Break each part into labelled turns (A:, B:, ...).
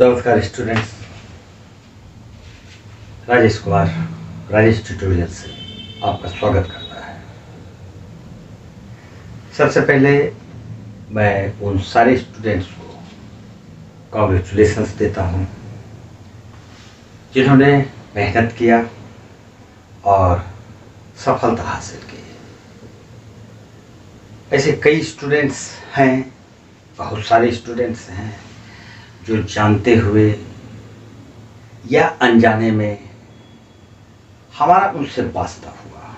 A: नमस्कार students, Rajesh Kumar Rajesh tutorial से आपका स्वागत करता है। सबसे पहले मैं उन सारे स्टूडेंट्स को कॉन्ग्रेचुलेशंस देता हूँ जिन्होंने मेहनत किया और सफलता हासिल की। ऐसे कई स्टूडेंट्स हैं, बहुत सारे स्टूडेंट्स हैं जो जानते हुए या अनजाने में हमारा उनसे वास्ता हुआ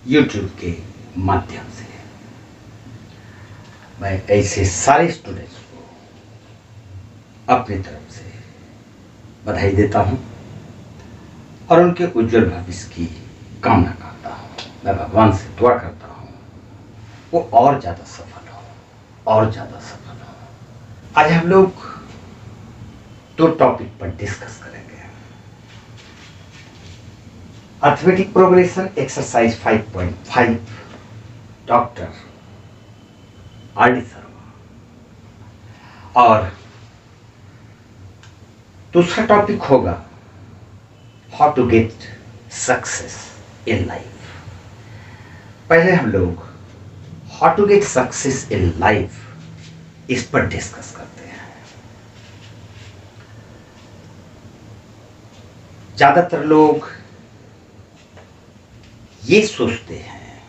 A: YouTube के माध्यम से। मैं ऐसे सारे स्टूडेंट्स को अपनी तरफ से बधाई देता हूं और उनके उज्जवल भविष्य की कामना करता हूं। मैं भगवान से दुआ करता हूं वो और ज़्यादा सफल हो, और ज़्यादा सफल हो। आज हम लोग दो टॉपिक पर डिस्कस करेंगे। Arithmetic progression exercise 5.5 doctor R D Sharma, और दूसरा टॉपिक होगा how to get success in life. पहले हम लोग how to get success in life इस पर डिस्कस करते हैं। ज्यादातर लोग ये सोचते हैं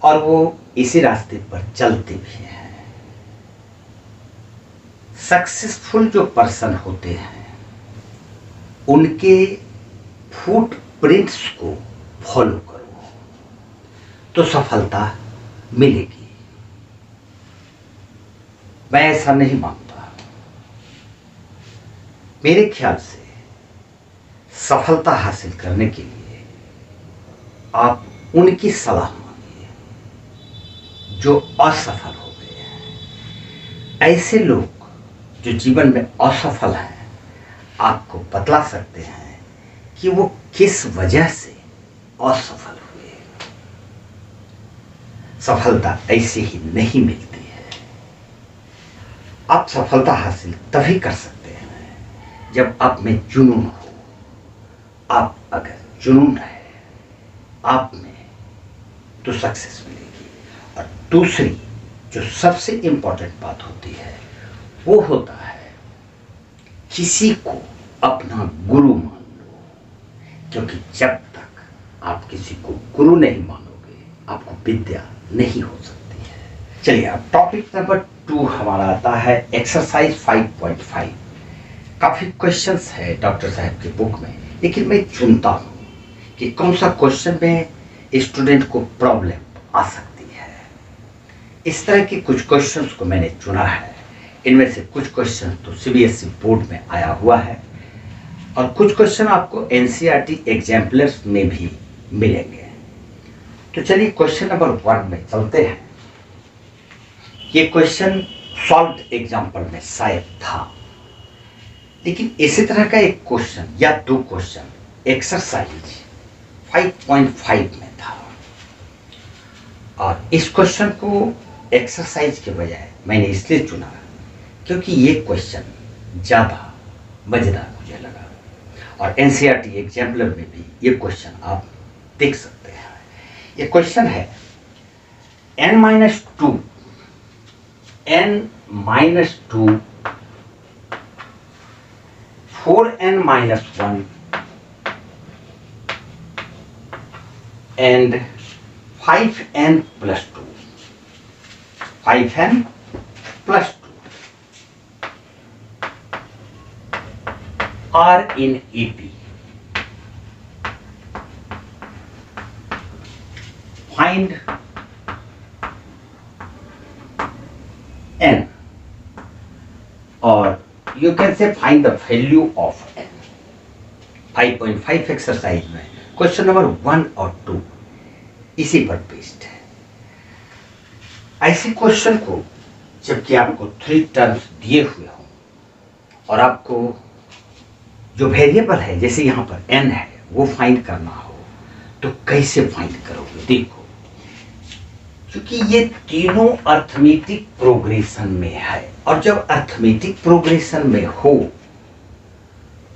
A: और वो इसी रास्ते पर चलते भी हैं। सक्सेसफुल जो पर्सन होते हैं उनके फुटप्रिंट्स को फॉलो करो तो सफलता मिलेगी। मैं ऐसा नहीं मानता। मेरे ख्याल से सफलता हासिल करने के लिए आप उनकी सलाह मानिए जो असफल हो गए हैं। ऐसे लोग जो जीवन में असफल हैं आपको बतला सकते हैं कि वो किस वजह से असफल हुए। सफलता ऐसे ही नहीं मिलती है। आप सफलता हासिल तभी कर सकते हैं जब आप में जुनून हो। आप अगर जुनून है आप में तो सक्सेस मिलेगी। और दूसरी जो सबसे इंपॉर्टेंट बात होती है वो होता है किसी को अपना गुरु मान लो, क्योंकि जब तक आप किसी को गुरु नहीं मानोगे आपको विद्या नहीं हो सकती है। चलिए अब टॉपिक नंबर 2 हमारा आता है एक्सरसाइज 5.5। काफी क्वेश्चंस है डॉक्टर साहब की बुक में, लेकिन मैं चुनता हूं कि कौन सा क्वेश्चन में स्टूडेंट को प्रॉब्लम आ सकती है। इस तरह के कुछ क्वेश्चंस को मैंने चुना है। इनमें से कुछ क्वेश्चन तो सीबीएसई बोर्ड में आया हुआ है और कुछ क्वेश्चन आपको एनसीईआरटी एग्जाम्पलर्स में भी मिलेंगे। तो चलिए क्वेश्चन नंबर 1 में चलते हैं। ये क्वेश्चन सॉल्व्ड एग्जाम्पल में शायद था, लेकिन इसी तरह का एक क्वेश्चन या दो क्वेश्चन एक्सरसाइज 5.5 में था। और इस क्वेश्चन को एक्सरसाइज के बजाय मैंने इसलिए चुना क्योंकि ये क्वेश्चन ज़्यादा मजेदार मुझे लगा और एनसीईआरटी एग्जाम्पलर में भी ये क्वेश्चन आप देख सकते हैं। ये क्वेश्चन है n-2 4n-1 and 5n plus 2 5n plus 2 are in EP. Find n, or you can say find the value of n. 5.5 exercise में क्वेश्चन नंबर 1 और 2 इसी पर बेस्ड है। ऐसे क्वेश्चन को जबकि आपको 3 टर्म्स दिए हुए हों और आपको जो वेरिएबल है जैसे यहाँ पर n है वो फाइंड करना हो तो कैसे फाइंड करोगे। देखो क्योंकि ये तीनों अर्थमेटिक प्रोग्रेशन में है, और जब अर्थमेटिक प्रोग्रेशन में हो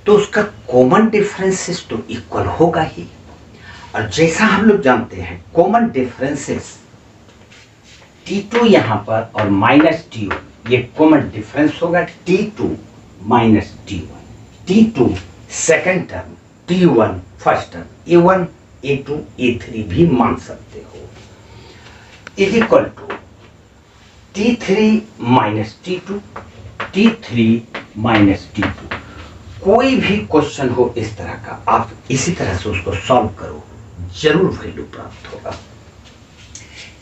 A: तो उसका कॉमन डिफरेंसेस तो इक्वल होगा ही। और जैसा हम लोग जानते हैं कॉमन डिफरेंसेस T2 यहां पर और माइनस T1, ये कॉमन डिफरेंस होगा T2 minus T1, T2 second term, T1 first term, A1 A2 A3 भी मान सकते हो, is equal to T3 minus T2, T3 minus T2। कोई भी क्वेश्चन हो इस तरह का, आप इसी तरह से उसको सॉल्व करो, जरूर वैल्यू प्राप्त होगा।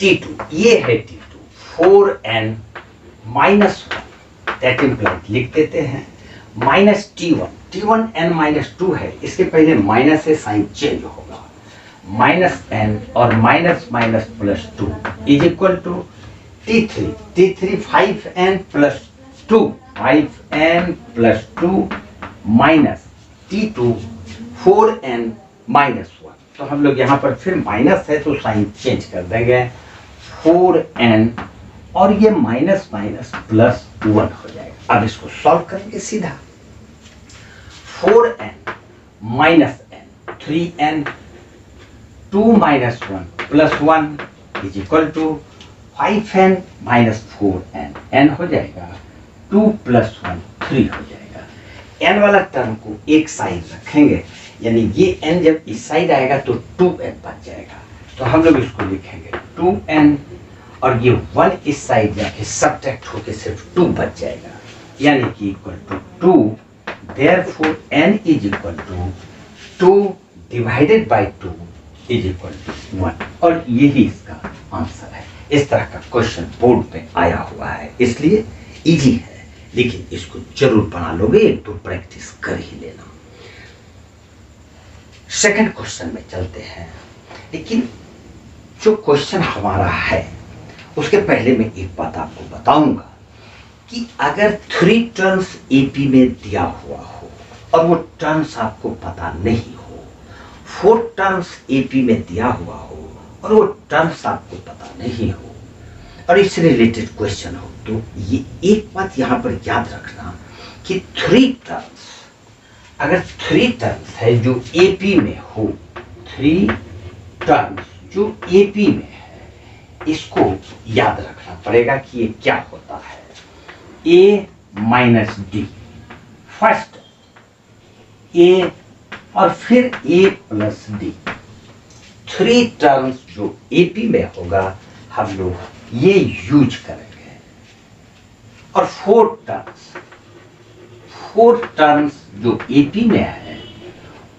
A: T2 ये है T2 4n minus 1, that implies लिख देते हैं minus T1, T1 n minus 2 है, इसके पहले माइनस से साइन चेंज होगा, माइनस n और minus minus plus 2 is equal to T3 5n plus 2, 5n plus 2 minus T2 4n minus 1। तो हम लोग यहाँ पर फिर माइनस है तो साइन चेंज कर देंगे, 4n और ये माइनस माइनस प्लस 1 हो जाएगा। अब इसको सॉल्व करेंगे सीधा, 4n minus n, 3n, 2 minus 1 plus 1 is equal to 5n minus 4n, n हो जाएगा 2 प्लस 1 3 हो जाएगा। n वाला टर्म को एक साइड रखेंगे, यानी ये n जब इस साइड आएगा तो 2n बच जाएगा, तो हम लोग इसको लिखेंगे 2n और ये 1 इस साइड जाके सब्ट्रैक्ट होके सिर्फ 2 बच जाएगा, यानी कि equal to 2, therefore n is equal to 2 divided by 2 is equal to 1, और यही इसका आंसर है। इस तरह का क्वेश्चन बोर्ड पे आया हुआ है, इसलिए इजी है, लेकिन इसको जरूर बना लोगे, एक तो प्रैक्टिस कर ही लेना। सेकंड क्वेश्चन में चलते हैं, लेकिन जो क्वेश्चन हमारा है उसके पहले मैं एक बात आपको बताऊंगा कि अगर 3 टर्म्स एपी में दिया हुआ हो और वो टर्म्स आपको पता नहीं हो, 4 टर्म्स एपी में दिया हुआ हो और वो टर्म्स आपको पता नहीं हो, और इससे रिलेटेड क्वेश्चन हो, तो ये एक बात यहाँ पर याद रखना कि 3 टर्म्स, अगर 3 टर्म्स है जो एपी में हो, 3 टर्म्स जो एपी में है, इसको याद रखना पड़ेगा कि ये क्या होता है। a minus D, first a और फिर a प्लस डी, 3 टर्म्स जो एपी में होगा हम लोग ये यूज करेंगे। और 4 टर्म्स जो एपी में है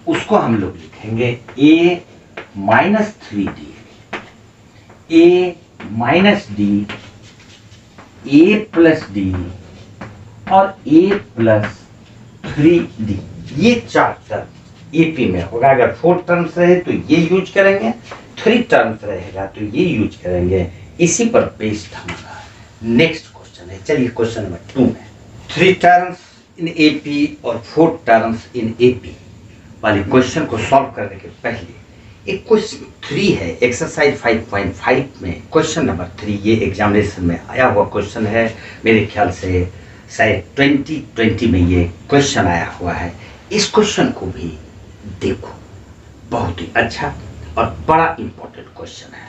A: उसको हम लोग लिखेंगे a minus 3d, a minus D, a plus D और a प्लस 3d, ये 4 टर्म एपी में होगा। अगर 4 टर्म्स रहे तो ये यूज करेंगे, 3 टर्म्स रहेगा तो ये यूज करेंगे, इसी पर बेस्ड हमारा नेक्स्ट क्वेश्चन है। चलिए क्वेश्चन नंबर 2 में 3 टर्म्स इन एपी और 4 टर्म्स इन एपी वाले क्वेश्चन को सॉल्व करने के पहले एक क्वेश्चन 3 है, एक्सरसाइज 5.5 में क्वेश्चन नंबर 3, ये एग्जामिनेशन में आया हुआ क्वेश्चन है, मेरे ख्याल से शायद 2020 में ये क्वेश्चन आया हुआ है। इस क्वेश्चन को भी देखो, बहुत ही अच्छा और बड़ा इंपॉर्टेंट क्वेश्चन है।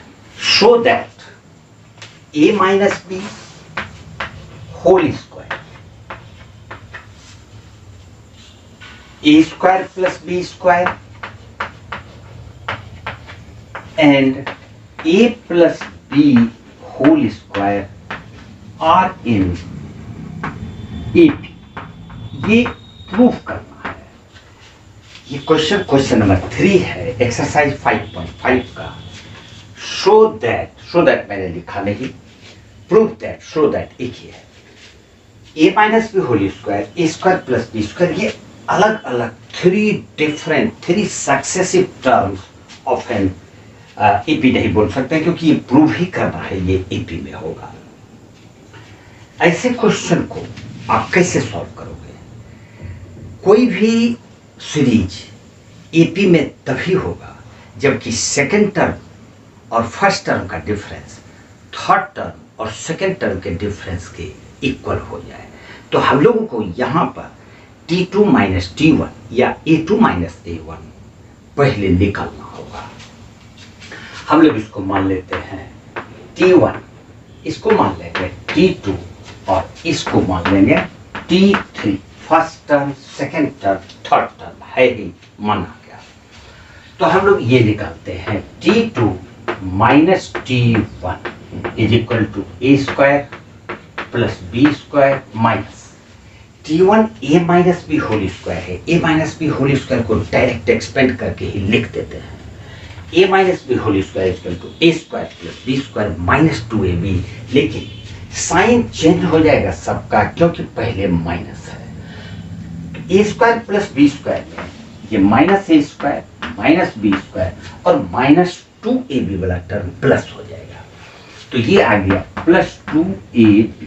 A: Show that a minus B whole square, a square plus B square and a plus b whole square are in AP, ये प्रूफ करना है। ये क्वेश्चन नंबर 3 है, एक्सरसाइज 5.5 का। शो दैट मैंने लिखा नहीं, प्रूफ दैट, शो दैट एक ही है, a minus B whole square, a square plus B square, ये अलग अलग 3 successive terms of an AP नहीं बोल सकते क्योंकि ये प्रूव ही करना है ये एपी में होगा। ऐसे क्वेश्चन को आप कैसे सॉल्व करोगे? कोई भी सीरीज एपी में तभी होगा जबकि सेकंड टर्म और फर्स्ट टर्म का डिफरेंस थर्ड टर्म और सेकेंड टर्म के डिफरेंस के इक्वल हो जाए। तो हम लोगों को यहाँ पर T2 माइनस T1 या A2 माइनस A1 पहले निकालना होगा। हम लोग इसको मान लेते हैं T1, इसको मान लेंगे T2 और इसको मान लेंगे T3। First term, second term, third term है ही, माना गया। तो हम लोग ये निकालते हैं T2 minus T1 is equal to A square plus B square minus T1 a minus B whole square है। a minus B whole square को डायरेक्ट एक्सपेंड करके ही लिख देते हैं। a minus B whole square is equal to A square plus B square minus 2ab, लेकिन sign change हो जाएगा सबका क्योंकि पहले माइनस है। तो ए स्क्वायर प्लस बी स्क्वायर में ये minus A square minus B square और माइनस 2ab वाला टर्म प्लस हो जाएगा। तो ये आ गया प्लस 2ab,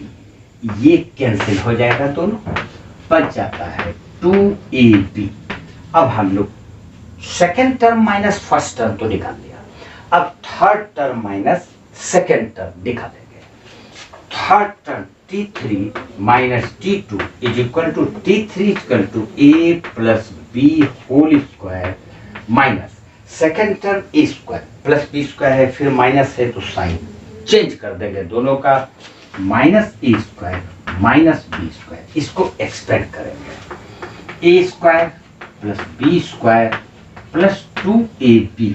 A: ये कैंसिल हो जाएगा, दोनों बच जाता है 2ab। अब हम लोग second term minus first term तो निकाल लिया, अब third term minus second term निकालेंगे। Third term T3 minus T2 is equal to T3 equal to a plus B whole square minus second term A square plus B square है, फिर minus है तो sign change कर देंगे दोनों का, minus A square minus B square, इसको expand करेंगे। A square plus B square plus 2ab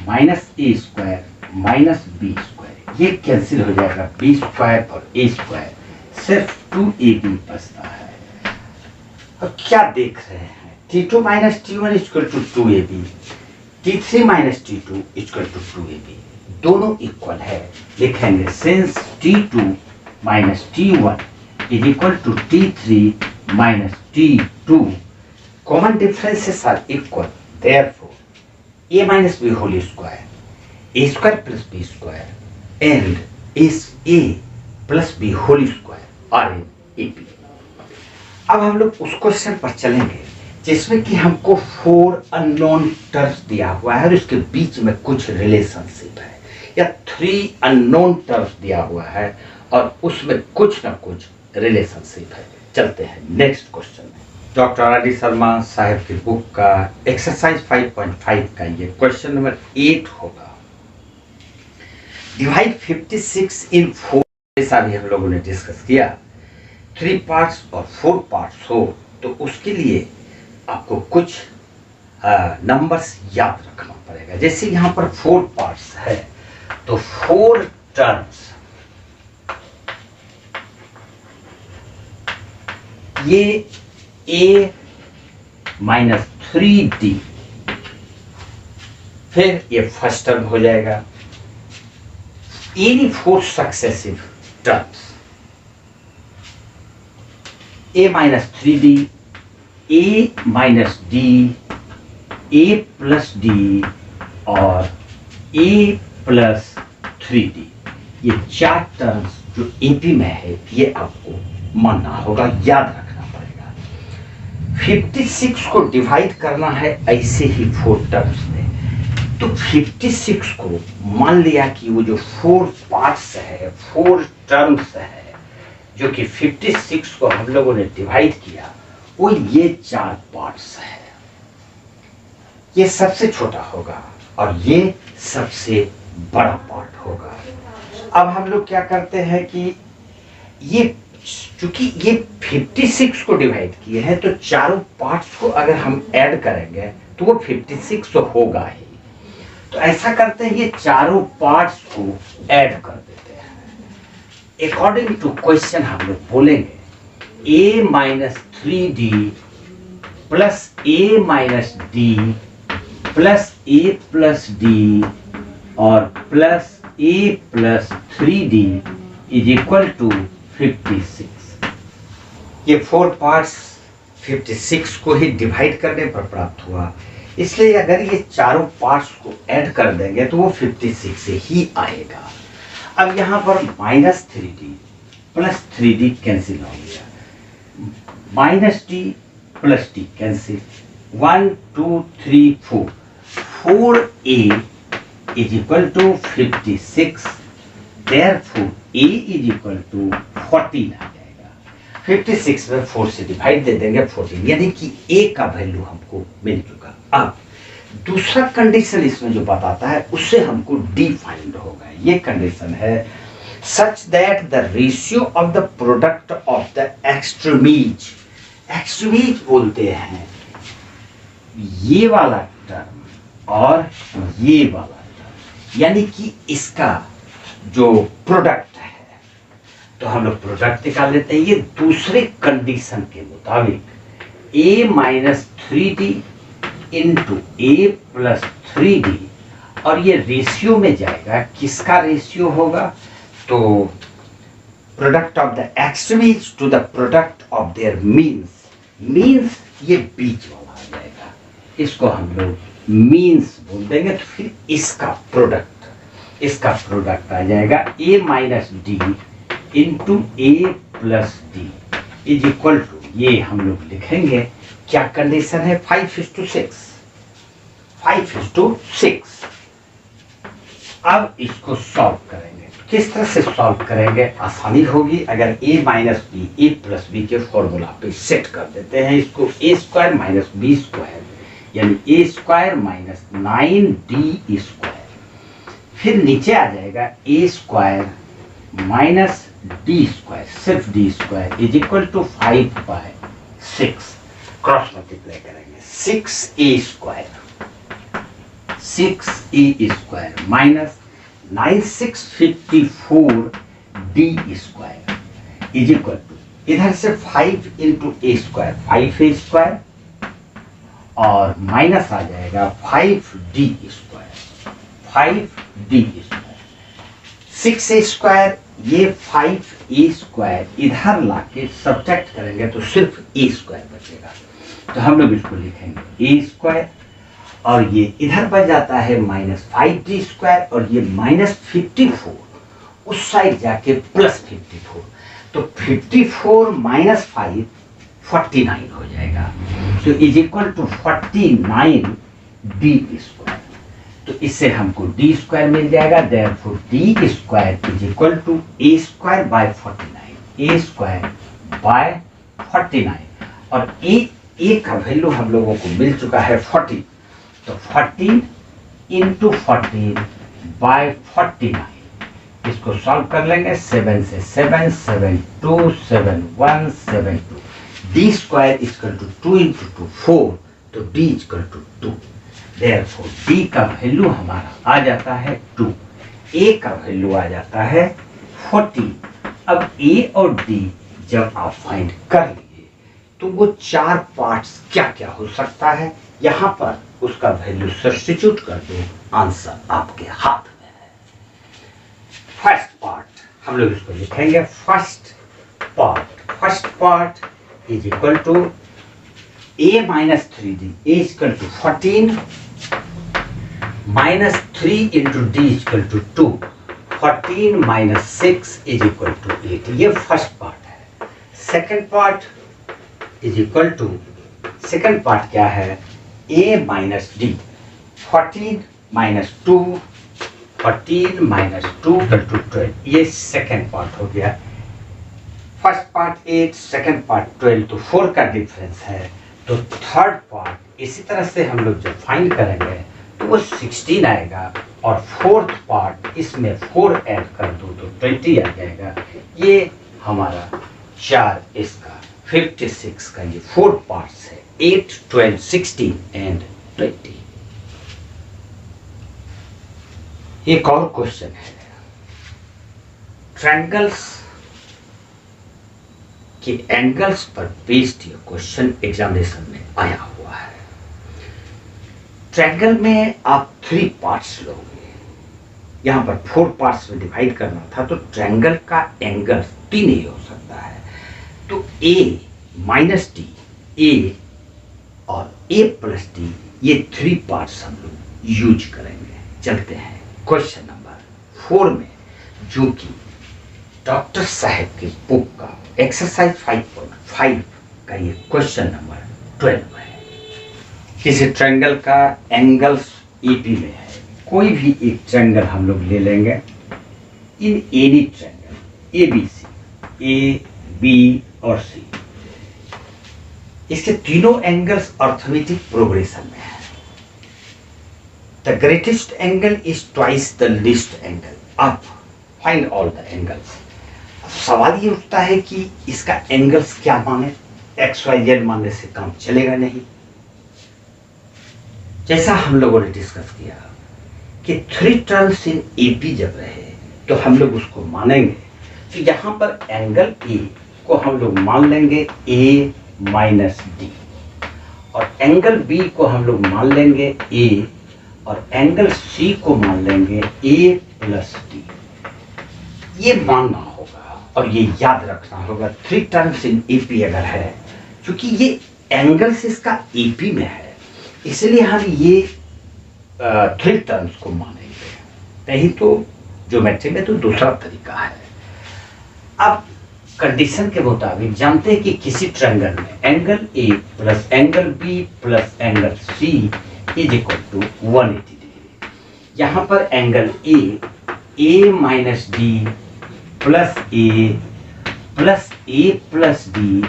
A: minus A square minus B square, ये कैंसिल हो जाएगा, बी स्क्वायर और ए स्क्वायर, सिर्फ 2ab बचता है। अब क्या देख रहे हैं, T2 minus T1 equal to 2ab, T3 minus T2 equal to 2ab, दोनों इक्वल है। लिखेंगे since T2 minus T1 is equal to T3 minus T2, common differences are equal, therefore a minus b whole square a square plus b square and a plus b whole square are in ab। अब हम लोग उस question पर चलेंगे जिसमें कि हमको 4 unknown terms दिया हुआ है और इसके बीच में कुछ रिलेशनशिप है, या 3 अननोन टर्म्स दिया हुआ है और उसमें कुछ ना कुछ रिलेशनशिप है। चलते हैं नेक्स्ट क्वेश्चन में। डॉक्टर आर डी शर्मा साहब की बुक का एक्सरसाइज 5.5 का ये क्वेश्चन नंबर 8 होगा। डिवाइड 56 इन 4, जैसा भी हम लोगों ने डिस्कस किया, 3 पार्ट्स और 4 पार्ट्स हो तो उसके लिए आपको कुछ नंबर्स याद रखना पड़ेगा। जैसे यहाँ पर 4 पार्ट्स है तो 4 टर्म्स, ये a माइनस 3d, फिर ये फर्स्ट टर्म हो जाएगा। Any 4 successive terms, a minus 3d, a minus d, a plus d और a प्लस 3d, ये 4 टर्म्स जो AP में है ये आपको मानना होगा, याद रखना पड़ेगा। 56 को डिवाइड करना है ऐसे ही 4 टर्म्स में, तो 56 को मान लिया कि वो जो 4 पार्ट्स है, 4 टर्म्स है, जो कि 56 को हम लोगों ने डिवाइड किया, वो ये 4 पार्ट्स है। ये सबसे छोटा होगा और ये सबसे बड़ा पार्ट होगा। अब हम लोग क्या करते हैं कि ये चूंकि ये 56 को डिवाइड किए हैं तो चारों पार्ट्स को अगर हम ऐड करेंगे तो वो 56 तो होगा ही। तो ऐसा करते हैं, ये चारों पार्ट्स को ऐड कर देते हैं। अकॉर्डिंग टू क्वेश्चन हम लोग बोलेंगे a minus 3d plus a minus d plus a plus d और plus a plus 3d is equal to 56। ये 4 पार्ट्स 56 को ही डिवाइड करने पर प्राप्त हुआ, इसलिए अगर ये चारों पार्ट्स को ऐड कर देंगे तो वो 56 से ही आएगा। अब यहाँ पर minus 3d plus 3d cancel हो गया, minus d plus d cancel, 1 2 3 4, 4a is equal to 56 therefore a is equal to 14 आ जाएगा। 56 में 4 से डिवाइड दे देंगे 14, यानी कि a का वैल्यू हमको मिल चुका। अब दूसरा कंडीशन इसमें जो बताता है उससे हमको d फाइंड होगा। ये कंडीशन है such that the ratio of the product of the extremes, एक्सट्रीमीज बोलते हैं ये वाला टर्म और ये वाला टर्म, यानी कि इसका जो प्रोडक्ट है, तो हम लोग प्रोडक्ट निकाल लेते हैं। ये दूसरे कंडीशन के मुताबिक a minus 3d into a plus 3d, और ये रेशियो में जाएगा। किसका रेशियो होगा? तो product of the extremes to the product of their means. Means ये बीच वाला आ जाएगा, इसको हम लोग मीन्स बोल देंगे। तो फिर इसका प्रोडक्ट आ जाएगा a minus D into A plus D is equal to, ये हम लोग लिखेंगे क्या कंडीशन है? 5:6। 5:6। अब इसको सॉल्व करेंगे। किस तरह से सॉल्व करेंगे? आसानी होगी अगर a minus B A plus B के फॉर्मूला पे सेट कर देते हैं इसको। a square minus B square यानी a square minus 9d square, फिर नीचे आ जाएगा a square minus D square, सिर्फ D square is equal to 5/6। Cross multiply करेंगे 6a square, 6a square minus 9654 D square is equal to, इधर से 5 into A square 5a square और minus आ जाएगा 5d square, 5d square. 6a square, ये 5a square इधर लाके subtract करेंगे तो सिर्फ a स्क्वायर बचेगा। तो हम लोग इसको लिखेंगे a स्क्वायर, और ये इधर बच जाता है माइनस 5d स्क्वायर, और ये माइनस 54 उस साइड जाके प्लस 54, तो 54 माइनस 5 49 हो जाएगा। तो is equal to 49 D square. तो इससे हमको डी स्क्वायर मिल जाएगा। Therefore D square is equal to A square by 49, A square by 49, और ए का वैल्यू हम लोगों को मिल चुका है 40। तो 14 इंटू 14 बाय 49, इसको सॉल्व कर लेंगे। 7 से 7, 7 2 7 1 7 2, D square equal to 2 into 2 4, तो D equal to 2। Therefore D का वैल्यू हमारा आ जाता है 2, ए का वैल्यू आ जाता है 40। अब ए और डी जब आप फाइंड कर लिए तो वो चार पार्ट्स क्या क्या हो सकता है, यहां पर उसका वैल्यू सब्स्टिट्यूट कर दो, आंसर आपके हाथ में है। फर्स्ट पार्ट हम लोग इसको लिखेंगे, first part is equal to a minus 3d, a equal to 14 minus 3 into D equal to 2, 14 minus 6 is equal to 8। ये फर्स्ट पार्ट है। Second part is equal to, second part क्या है? a minus D, 14 minus 2, 14 minus 2 equal to 12। ये second part हो गया। First part 8, second part 12, तो 4 का difference है। तो थर्ड पार्ट इसी तरह से हम लोग जब फाइंड करेंगे तो वो 16 आएगा, और फोर्थ पार्ट इसमें 4 ऐड कर दो तो 20 आ जाएगा। ये हमारा 4 इसका 56 का ये 4 पार्ट्स है, 8 12 16 एंड 20। एक और क्वेश्चन है, ट्रायंगल्स के एंगल्स पर बेस्ड ये क्वेश्चन एग्जामिनेशन में आया हुआ है। ट्रायंगल में आप 3 पार्ट्स लोगे, यहाँ पर 4 पार्ट्स में डिवाइड करना था, तो ट्रायंगल का एंगल 3 ही हो सकता है। तो a माइनस डी, ए और a प्लस डी, ये 3 पार्ट्स हम लोग यूज करेंगे। चलते हैं क्वेश्चन नंबर 4 में, जो कि डॉक्टर साहब की बुक का एक्सरसाइज 5.5 का ये क्वेश्चन नंबर 12 है। किसी ट्रायंगल का एंगल्स ईपी में है, कोई भी एक ट्रायंगल हम लोग ले लेंगे। In any triangle A B C, ए बी और सी, इसके तीनों एंगल्स अर्थमेटिक प्रोग्रेशन में है। The greatest angle is twice the least angle, अब फाइंड ऑल द एंगल्स। सवाल ये उठता है कि इसका एंगल्स क्या माने, एक्स वाई जेड मानने से काम चलेगा नहीं। जैसा हम लोगों ने डिस्कस किया कि 3 टर्म्स इन एपी जब रहे तो हम लोग उसको मानेंगे, तो यहां पर एंगल ए को हम लोग मान लेंगे ए माइनस डी, और एंगल बी को हम लोग मान लेंगे ए, और एंगल सी को मान लेंगे ए प्लस डी। ये मानना होगा और ये याद रखना होगा 3 टर्म्स इन एपी अगर है, क्योंकि ये एंगल्स इसका एपी में है, इसलिए हम ये 3 टर्म्स को मानेंगे, नहीं तो ज्योमेट्री में तो दूसरा तरीका है। अब कंडीशन के मुताबिक जानते हैं कि किसी ट्रायंगल में angle A plus angle B plus angle C is equal to 180 degree. यहाँ पर angle A minus D plus A plus D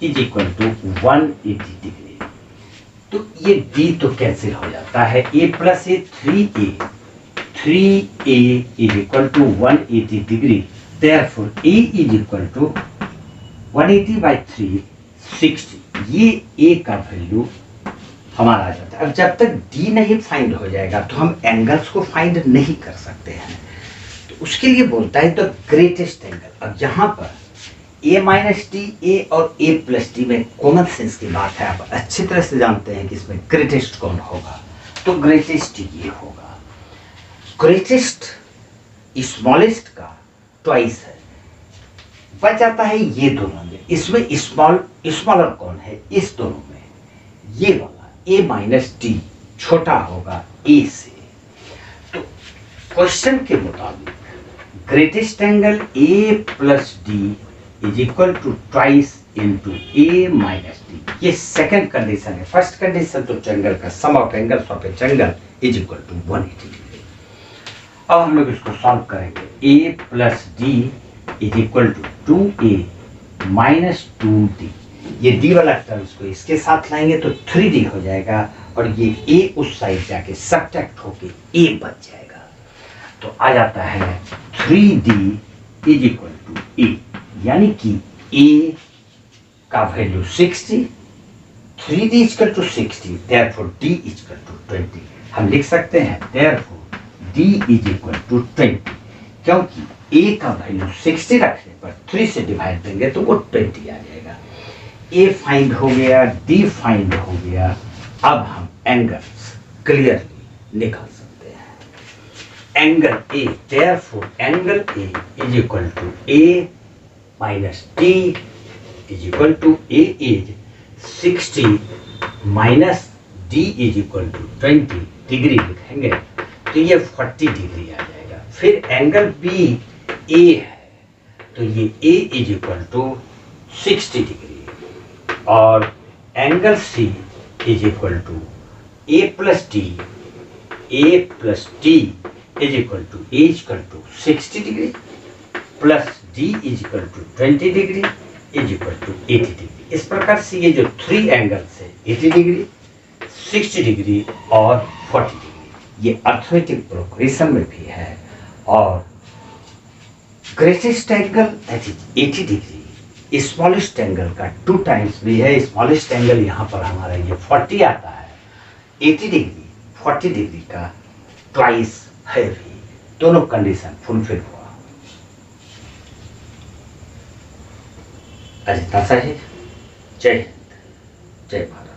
A: is equal to 180 degree. तो ये डी तो कैंसिल हो जाता है, A plus A 3a is equal to 180 degree. Therefore, a is equal to 180 by 3, 60. ये a का वैल्यू हमारा आ जाता है। अब जब तक d नहीं फाइंड हो जाएगा तो हम एंगल्स को फाइंड नहीं कर सकते हैं, तो उसके लिए बोलता है द ग्रेटेस्ट एंगल। अब यहाँ पर a माइनस डी, ए और a प्लस डी में कॉमन सेंस की बात है, आप अच्छी तरह से जानते हैं कि इसमें ग्रेटेस्ट कौन होगा, तो ग्रेटेस्ट ये होगा। ग्रेटेस्ट स्मॉलेस्ट का ट्वाइस है, बच जाता है ये दोनों में। इसमें स्मॉलर कौन है, इस दोनों में ये वाला ए माइनस डी छोटा होगा ए से। तो क्वेश्चन के मुताबिक greatest angle A plus D is equal to twice into A minus D, ये सेकंड कंडीशन है। फर्स्ट कंडीशन तो ट्रायंगल का sum of angles of a triangle is equal to 180 degree. अब हम लोग इसको सॉल्व करेंगे, a plus D is equal to 2a minus 2d। ये d वाला टर्म्स को इसके साथ लाएंगे तो 3d हो जाएगा, और ये a उस साइड जाके सब्ट्रैक्ट होके a बच जाएगा, तो आ जाता है 3d is equal to a, यानी कि a का value 60, 3d is equal to 60, therefore d is equal to 20। हम लिख सकते हैं therefore d is equal to 20, क्योंकि a का वैल्यू 60 रखने पर 3 से डिवाइड देंगे तो वो 20 आ जाएगा। a फाइंड हो गया, d फाइंड हो गया। अब हम एंगल्स क्लियरली निकाल सकते हैं। Angle a, therefore angle a is equal to a minus d is equal to a is 60 minus d is equal to 20 degree लिखेंगे तो ये 40 डिग्री आ जाएगा। फिर एंगल बी ए है तो ये A is equal to 60 degree, और angle C is equal to A plus D is equal to 60 degree plus D is equal to 20 degree is equal to 80 degree. इस प्रकार से ये जो 3 एंगल्स है 80 डिग्री, 60 डिग्री और 40 डिग्री, ये arithmetic progression में भी है। और greatest angle that is 80 degree, smallest angle का 2 टाइम्स भी है। स्मॉलेस्ट एंगल यहाँ पर हमारा ये 40 आता है, 80 डिग्री 40 डिग्री का ट्वाइस है भी, दोनों कंडीशन फुलफिल हुआ। आज इतना सा है। जय हिंद, जय भारत।